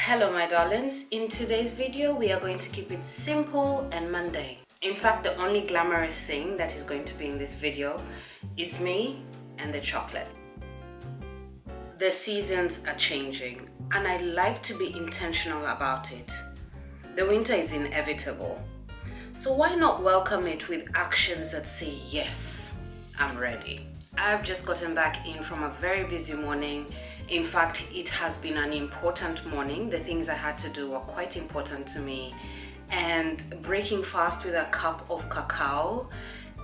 Hello my darlings, in today's video we are going to keep it simple and mundane. In fact, the only glamorous thing that is going to be in this video is me and the chocolate. The seasons are changing and I like to be intentional about it. The winter is inevitable, so why not welcome it with actions that say yes, I'm ready. I've just gotten back in from a very busy morning. In fact, it has been an important morning. The things I had to do were quite important to me. And breaking fast with a cup of cacao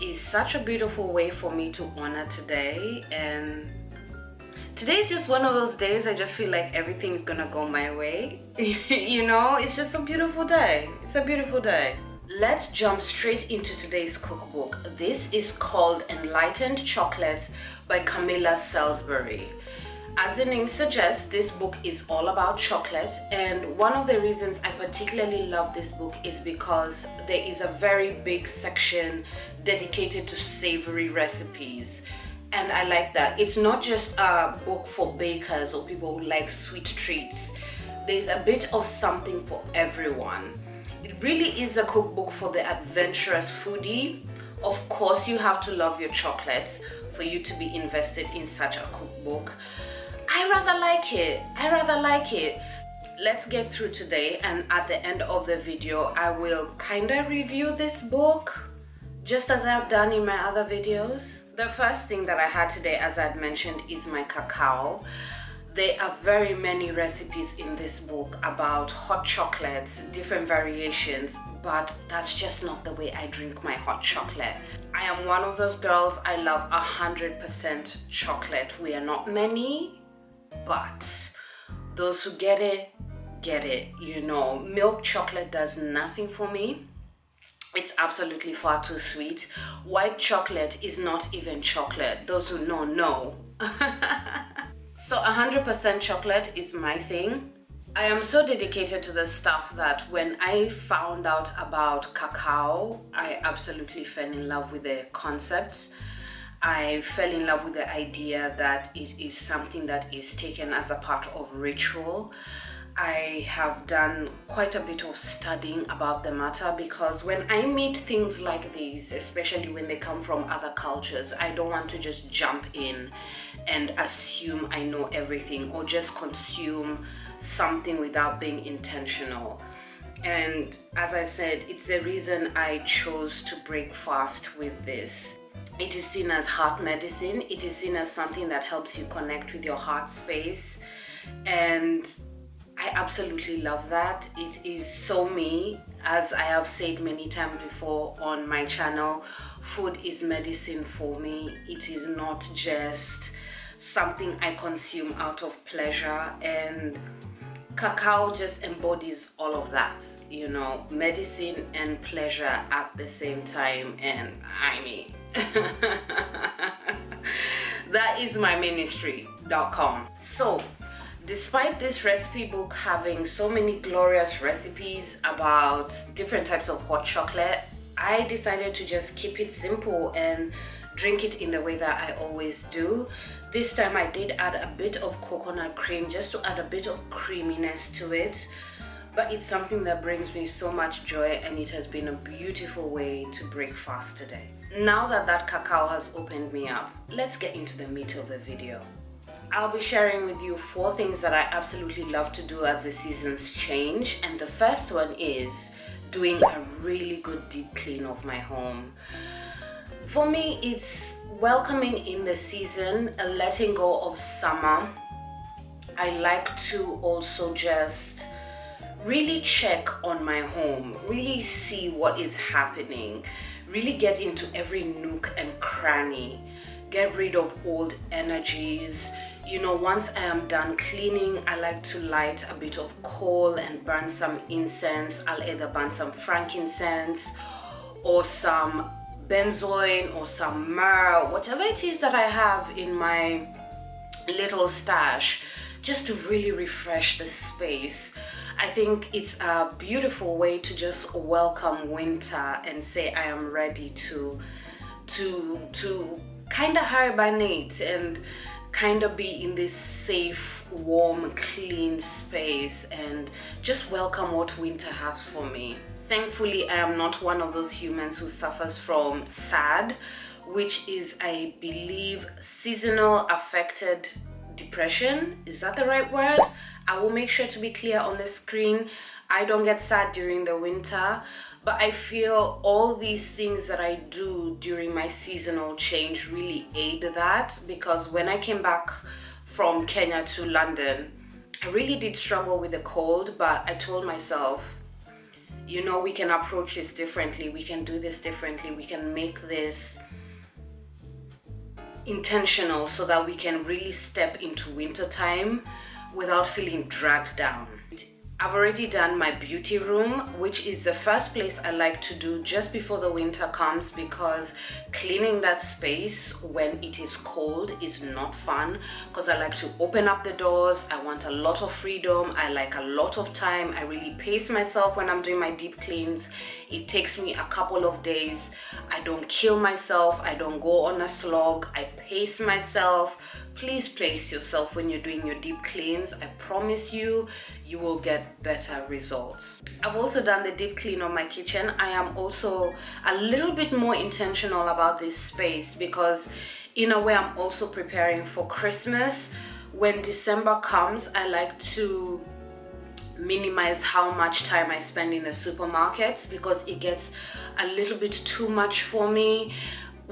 is such a beautiful way for me to honor today. And today is just one of those days I just feel like everything's gonna go my way. You know, it's just a beautiful day. It's a beautiful day. Let's jump straight into today's cookbook. This is called Enlightened Chocolate by Camilla Saulsbury. As the name suggests, this book is all about chocolate, and one of the reasons I particularly love this book is because there is a very big section dedicated to savory recipes. And I like that. It's not just a book for bakers or people who like sweet treats. There's a bit of something for everyone. It really is a cookbook for the adventurous foodie. Of course, you have to love your chocolates for you to be invested in such a cookbook. I rather like it. Let's get through today, and at the end of the video, I will kind of review this book, just as I've done in my other videos. The first thing that I had today, as I'd mentioned, is my cacao. There are very many recipes in this book about hot chocolates, different variations, but that's just not the way I drink my hot chocolate. I am one of those girls, I love 100% chocolate. We are not many, but those who get it, you know. Milk chocolate does nothing for me. It's absolutely far too sweet. White chocolate is not even chocolate. Those who know. So 100% chocolate is my thing. I am so dedicated to this stuff that when I found out about cacao, I absolutely fell in love with the concept. I fell in love with the idea that it is something that is taken as a part of ritual. I have done quite a bit of studying about the matter because when I meet things like these, especially when they come from other cultures, I don't want to just jump in and assume I know everything or just consume something without being intentional. And as I said, it's the reason I chose to break fast with this. It is seen as heart medicine. It is seen as something that helps you connect with your heart space. And I absolutely love that. It is so me. As I have said many times before on my channel, food is medicine for me. It is not just something I consume out of pleasure, and cacao just embodies all of that, you know, medicine and pleasure at the same time. And I mean, that is my ministry.com. So despite this recipe book having so many glorious recipes about different types of hot chocolate, I decided to just keep it simple and drink it in the way that I always do. This time I did add a bit of coconut cream just to add a bit of creaminess to it, but it's something that brings me so much joy, and it has been a beautiful way to break fast today. Now that cacao has opened me up, let's get into the meat of the video. I'll be sharing with you 4 things that I absolutely love to do as the seasons change, and the first one is doing a really good deep clean of my home. For me, it's welcoming in the season, letting go of summer. I like to also just really check on my home, really see what is happening, really get into every nook and cranny, get rid of old energies. You know, once I am done cleaning, I like to light a bit of coal and burn some incense. I'll either burn some frankincense or some benzoin or some myrrh, whatever it is that I have in my little stash, just to really refresh the space. I think it's a beautiful way to just welcome winter and say I am ready to kind of hibernate and kind of be in this safe, warm, clean space and just welcome what winter has for me. Thankfully, I am not one of those humans who suffers from SAD, which is, I believe, seasonal affected depression. Is that the right word? I will make sure to be clear on the screen. I don't get sad during the winter, but I feel all these things that I do during my seasonal change really aid that, because when I came back from Kenya to London, I really did struggle with the cold, but I told myself, you know, we can approach this differently, we can do this differently, we can make this intentional so that we can really step into winter time without feeling dragged down. I've already done my beauty room, which is the first place I like to do just before the winter comes, because cleaning that space when it is cold is not fun, because I like to open up the doors. I want a lot of freedom. I like a lot of time. I really pace myself when I'm doing my deep cleans. It takes me a couple of days. I don't kill myself. I don't go on a slog. I pace myself. Please pace yourself when you're doing your deep cleans. I promise you, you will get better results. I've also done the deep clean of my kitchen. I am also a little bit more intentional about this space because in a way I'm also preparing for Christmas. When December comes, I like to minimize how much time I spend in the supermarkets because it gets a little bit too much for me.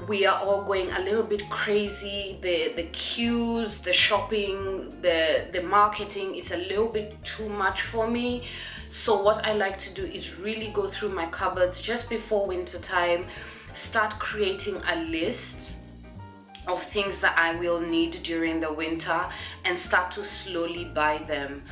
We are all going a little bit crazy. The queues, the shopping, the marketing is a little bit too much for me. So what I like to do is really go through my cupboards just before winter time, start creating a list of things that I will need during the winter and start to slowly buy them.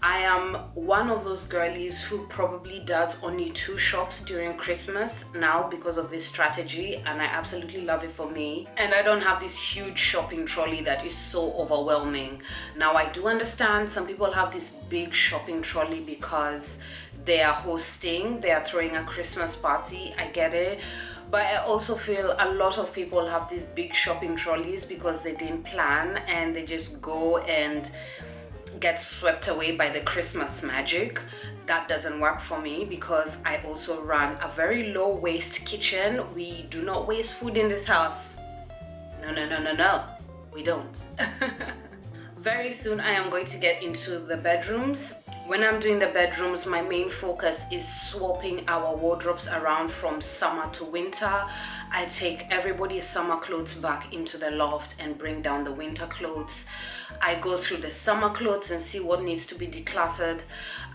I am one of those girlies who probably does only 2 shops during Christmas now because of this strategy, and I absolutely love it for me. And I don't have this huge shopping trolley that is so overwhelming. Now I do understand some people have this big shopping trolley because they are hosting, they are throwing a Christmas party. I get it. But I also feel a lot of people have these big shopping trolleys because they didn't plan and they just go and get swept away by the Christmas magic. That doesn't work for me because I also run a very low waste kitchen. We do not waste food in this house. No, we don't. Very soon I am going to get into the bedrooms. When I'm doing the bedrooms, my main focus is swapping our wardrobes around from summer to winter. I take everybody's summer clothes back into the loft and bring down the winter clothes. I go through the summer clothes and see what needs to be decluttered.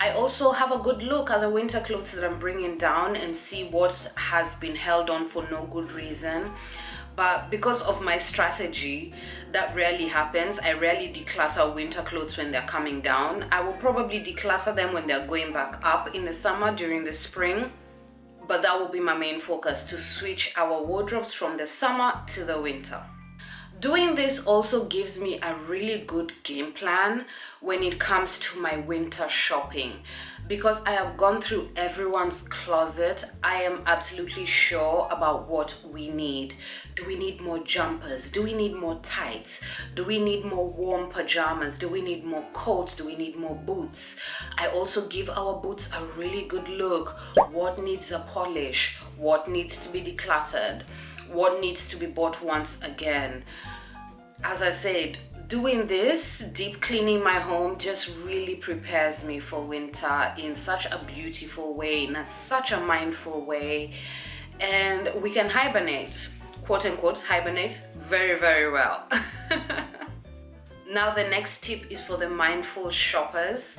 I also have a good look at the winter clothes that I'm bringing down and see what has been held on for no good reason. But because of my strategy, that rarely happens. I rarely declutter winter clothes when they're coming down. I will probably declutter them when they're going back up in the summer during the spring. But that will be my main focus, to switch our wardrobes from the summer to the winter. Doing this also gives me a really good game plan when it comes to my winter shopping, because I have gone through everyone's closet. I am absolutely sure about what we need. Do we need more jumpers? Do we need more tights? Do we need more warm pajamas? Do we need more coats? Do we need more boots? I also give our boots a really good look. What needs a polish? What needs to be decluttered? What needs to be bought once again? As I said, doing this, deep cleaning my home, just really prepares me for winter in such a beautiful way, in such a mindful way. And we can hibernate, quote unquote, hibernate very, very well. Now the next tip is for the mindful shoppers.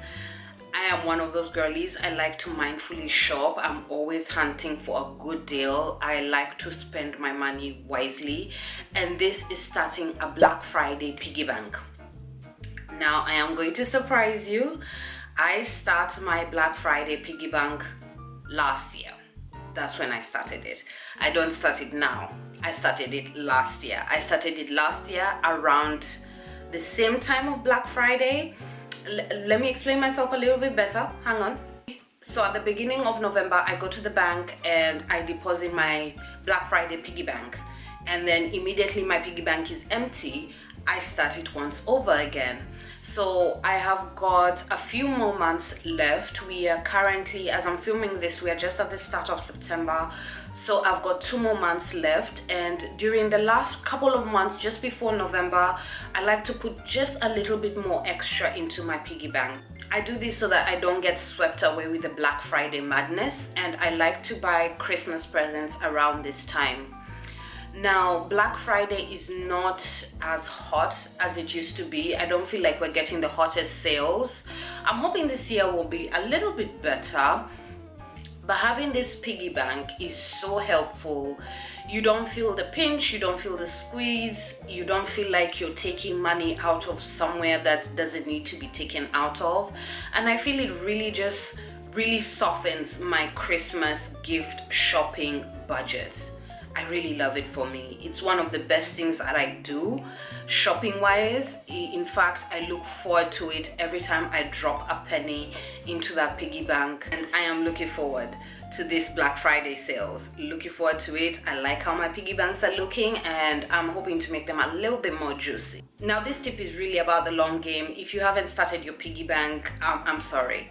I am one of those girlies. I like to mindfully shop. I'm always hunting for a good deal. I like to spend my money wisely. And this is starting a Black Friday piggy bank. Now I am going to surprise you. I start my Black Friday piggy bank last year. That's when I started it. I don't start it now. I started it last year. I started it last year around the same time of Black Friday. Let me explain myself a little bit better. Hang on. So at the beginning of November, I go to the bank and I deposit my Black Friday piggy bank. And then immediately my piggy bank is empty, I start it once over again. So I have got a few more months left. We are currently, as I'm filming this, we are just at the start of September. So I've got 2 more months left, and during the last couple of months, just before November, I like to put just a little bit more extra into my piggy bank. I do this so that I don't get swept away with the Black Friday madness, and I like to buy Christmas presents around this time. Now, Black Friday is not as hot as it used to be. I don't feel like we're getting the hottest sales. I'm hoping this year will be a little bit better. But having this piggy bank is so helpful. You don't feel the pinch, you don't feel the squeeze, you don't feel like you're taking money out of somewhere that doesn't need to be taken out of. And I feel it really softens my Christmas gift shopping budget. I really love it for me. It's one of the best things that I do shopping wise. In fact, I look forward to it every time I drop a penny into that piggy bank, and I am looking forward to this Black Friday sales. Looking forward to it. I like how my piggy banks are looking, and I'm hoping to make them a little bit more juicy. Now, this tip is really about the long game. If you haven't started your piggy bank, I'm sorry.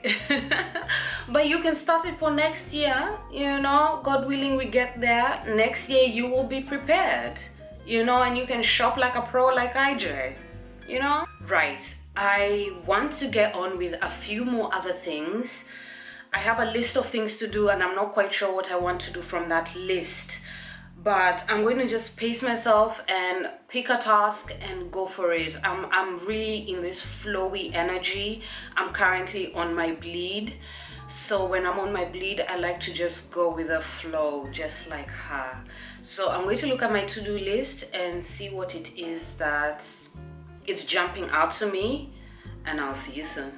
But you can start it for next year, you know, God willing we get there. Next year you will be prepared, you know, and you can shop like a pro like I do, you know? Right, I want to get on with a few more other things. I have a list of things to do, and I'm not quite sure what I want to do from that list. But I'm going to just pace myself and pick a task and go for it. I'm really in this flowy energy. I'm currently on my bleed. So when I'm on my bleed, I like to just go with the flow, just like her. So I'm going to look at my to-do list and see what it is that is jumping out to me. And I'll see you soon.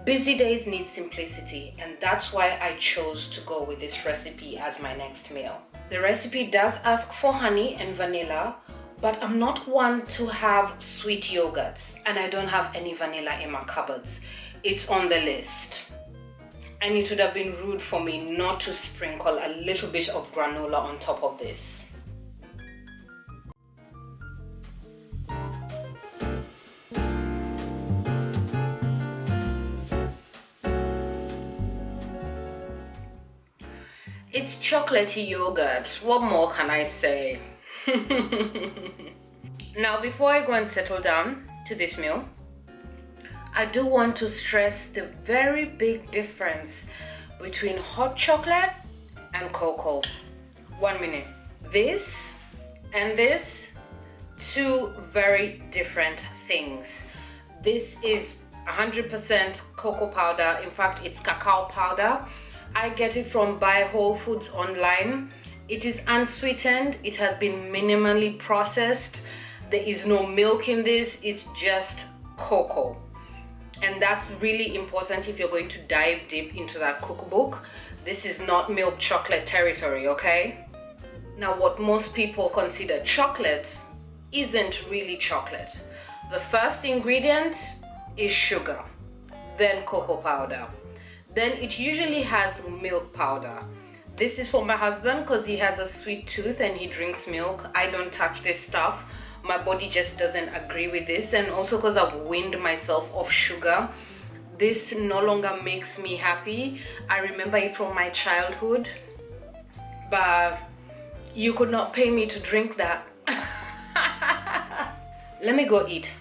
Busy days need simplicity, and that's why I chose to go with this recipe as my next meal. The recipe does ask for honey and vanilla, but I'm not one to have sweet yogurts, and I don't have any vanilla in my cupboards. It's on the list. And it would have been rude for me not to sprinkle a little bit of granola on top of this. It's chocolatey yogurt. What more can I say? Now, before I go and settle down to this meal, I do want to stress the very big difference between hot chocolate and cocoa. 1 minute. This and this, 2 very different things. This is 100% cocoa powder. In fact, it's cacao powder. I get it from Buy Whole Foods online. It is unsweetened. It has been minimally processed. There is no milk in this. It's just cocoa. And that's really important if you're going to dive deep into that cookbook. This is not milk chocolate territory, okay? Now, what most people consider chocolate isn't really chocolate. The first ingredient is sugar, then cocoa powder. Then it usually has milk powder. This is for my husband because he has a sweet tooth and he drinks milk. I don't touch this stuff. My body just doesn't agree with this, and also because I've weaned myself off sugar. This no longer makes me happy. I remember it from my childhood, but you could not pay me to drink that. Let me go eat.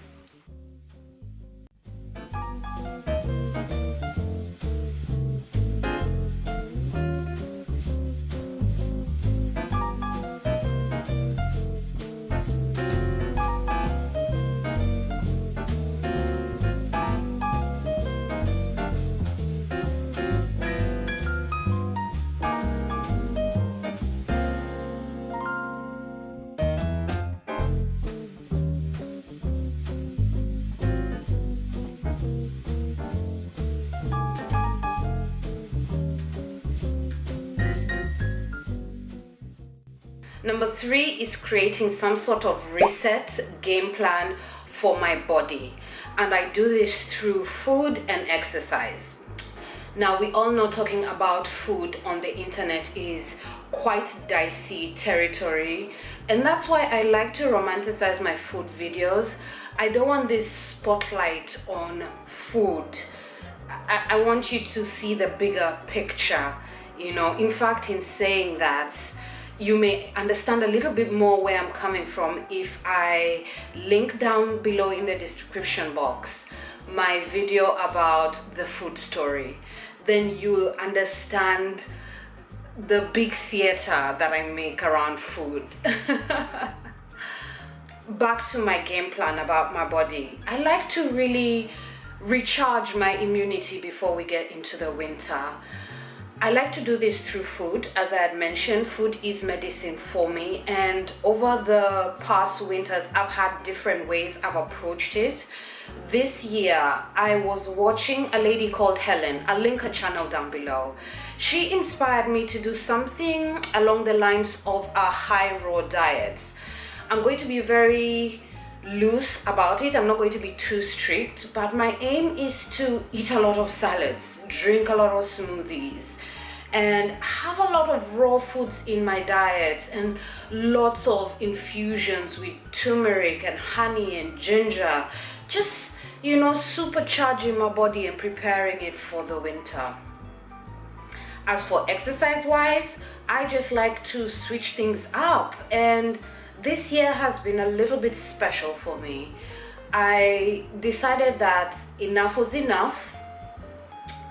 Number 3 is creating some sort of reset game plan for my body. And I do this through food and exercise. Now, we all know talking about food on the internet is quite dicey territory, and that's why I like to romanticize my food videos. I don't want this spotlight on food. I want you to see the bigger picture, you know. In fact, in saying that, you may understand a little bit more where I'm coming from if I link down below in the description box my video about the food story. Then you'll understand the big theater that I make around food. Back to my game plan about my body. I like to really recharge my immunity before we get into the winter. I like to do this through food. As I had mentioned, food is medicine for me, and over the past winters I've had different ways I've approached it. This year I was watching a lady called Helen. I'll link her channel down below. She inspired me to do something along the lines of a high raw diet. I'm going to be very loose about it. I'm not going to be too strict, but my aim is to eat a lot of salads, drink a lot of smoothies, and have a lot of raw foods in my diet, and lots of infusions with turmeric and honey and ginger, just, you know, supercharging my body and preparing it for the winter. As for exercise wise, I just like to switch things up, and this year has been a little bit special for me. I decided that enough was enough.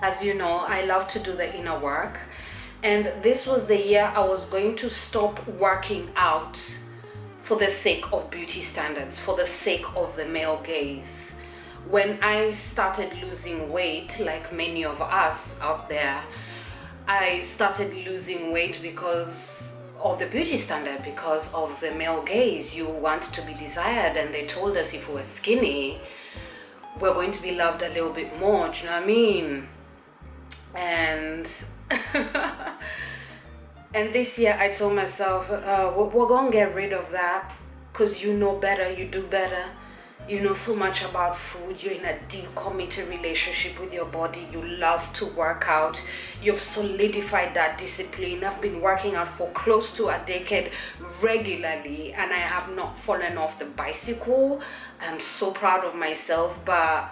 As you know, I love to do the inner work, and this was the year I was going to stop working out for the sake of beauty standards, for the sake of the male gaze. When I started losing weight, like many of us out there, I started losing weight because of the beauty standard, because of the male gaze. You want to be desired, and they told us if we were skinny, we're going to be loved a little bit more. Do you know what I mean? And and this year I told myself, we're gonna get rid of that, because you know better, you do better. You know so much about food. You're in a deep committed relationship with your body. You love to work out. You've solidified that discipline. I've been working out for close to a decade regularly, and I have not fallen off the bicycle. I'm so proud of myself. But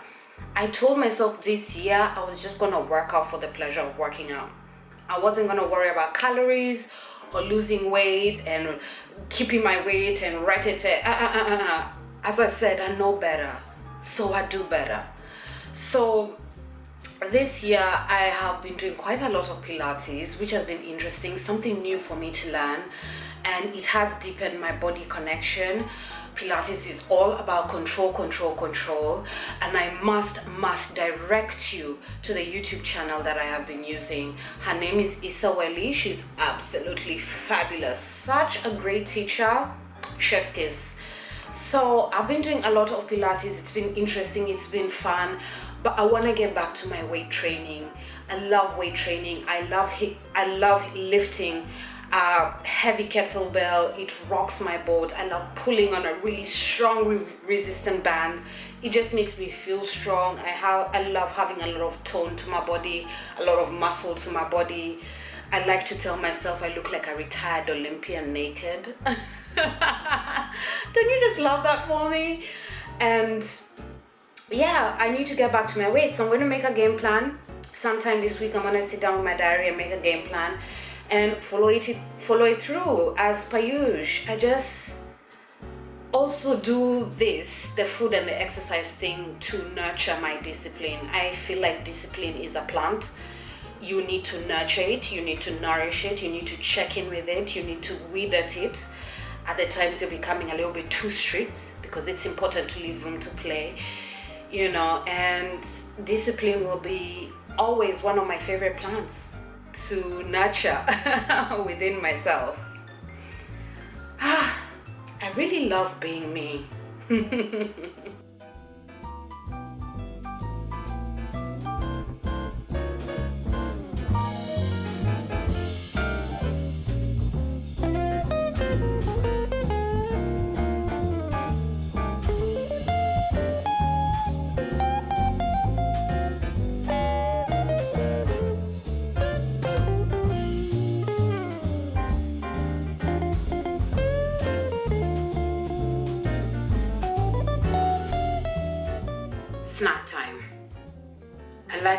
I told myself this year I was just gonna work out for the pleasure of working out. I wasn't gonna worry about calories or losing weight and keeping my weight and As I said, I know better, so I do better. So this year I have been doing quite a lot of Pilates, which has been interesting, something new for me to learn, and it has deepened my body connection. Pilates is all about control, control, control, and I must direct you to the YouTube channel that I have been using. Her name is Welly. She's absolutely fabulous, such a great teacher, chef's kiss. So I've been doing a lot of Pilates. It's been interesting, it's been fun, but I want to get back to my weight training. I love weight training. I love lifting heavy kettlebell. It rocks my boat. I love pulling on a really strong resistant band. It just makes me feel strong. I love having a lot of tone to my body, a lot of muscle to my body. I like to tell myself I look like a retired Olympian naked. Don't you just love that for me? And yeah, I need to get back to my weight, so I'm going to make a game plan. Sometime this week I'm going to sit down with my diary and make a game plan and follow it through as per usual. I just also do this, the food and the exercise thing, to nurture my discipline. I feel like discipline is a plant. You need to nurture it, you need to nourish it, you need to check in with it, you need to weed at it. At the times you're becoming a little bit too strict, because it's important to leave room to play, you know, and discipline will be always one of my favorite plants to nurture within myself. I really love being me.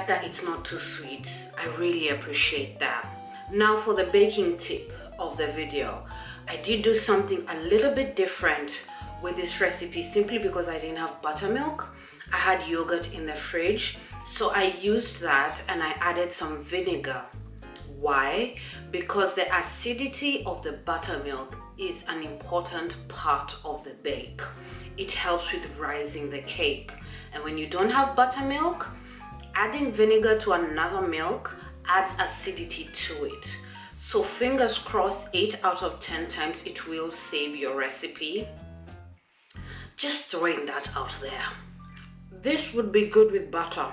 that it's not too sweet. I really appreciate that. Now for the baking tip of the video. I did do something a little bit different with this recipe simply because I didn't have buttermilk. I had yogurt in the fridge, so I used that and I added some vinegar. Why? Because the acidity of the buttermilk is an important part of the bake. It helps with rising the cake. And when you don't have buttermilk, adding vinegar to another milk adds acidity to it. So fingers crossed, 8 out of 10 times it will save your recipe. Just throwing that out there. This would be good with butter.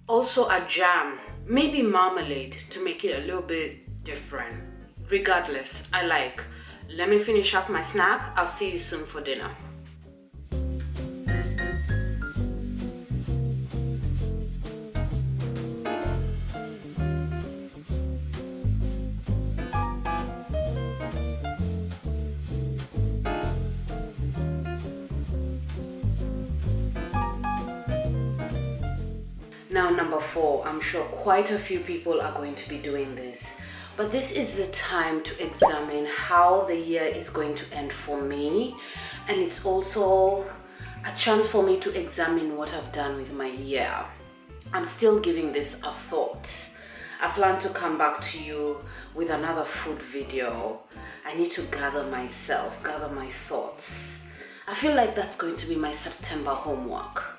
Also a jam, maybe marmalade to make it a little bit different. Regardless, I like. Let me finish up my snack. I'll see you soon for dinner. Now number 4, I'm sure quite a few people are going to be doing this, but this is the time to examine how the year is going to end for me, and it's also a chance for me to examine what I've done with my year. I'm still giving this a thought. I plan to come back to you with another food video. I need to gather myself, gather my thoughts. I feel like that's going to be my September homework.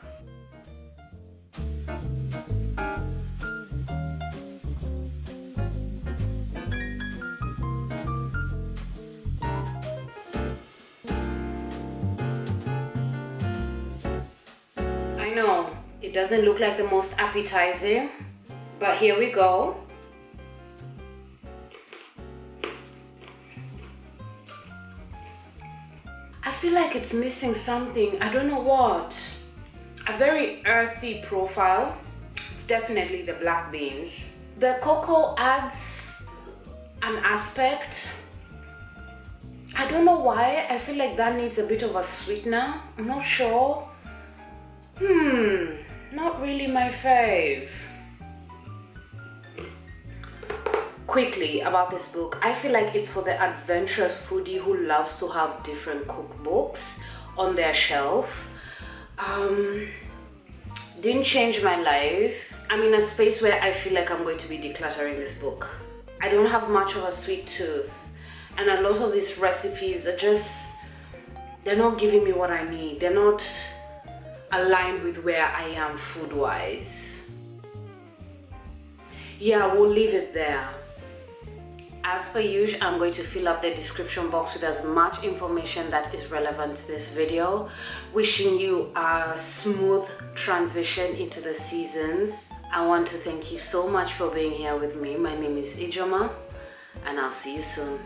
No, it doesn't look like the most appetizing, but here we go. I feel like it's missing something. I don't know what. A very earthy profile. It's definitely the black beans. The cocoa adds an aspect. I don't know why. I feel like that needs a bit of a sweetener. I'm not sure. Not really my fave. Quickly about this book, I feel like it's for the adventurous foodie who loves to have different cookbooks on their shelf. Didn't change my life. I'm in a space where I feel like I'm going to be decluttering this book. I don't have much of a sweet tooth, and a lot of these recipes are just, they're not giving me what I need. They're not aligned with where I am food wise. Yeah, we'll leave it there. As per usual, I'm going to fill up the description box with as much information that is relevant to this video. Wishing you a smooth transition into the seasons. I want to thank you so much for being here with me. My name is Ijoma, and I'll see you soon.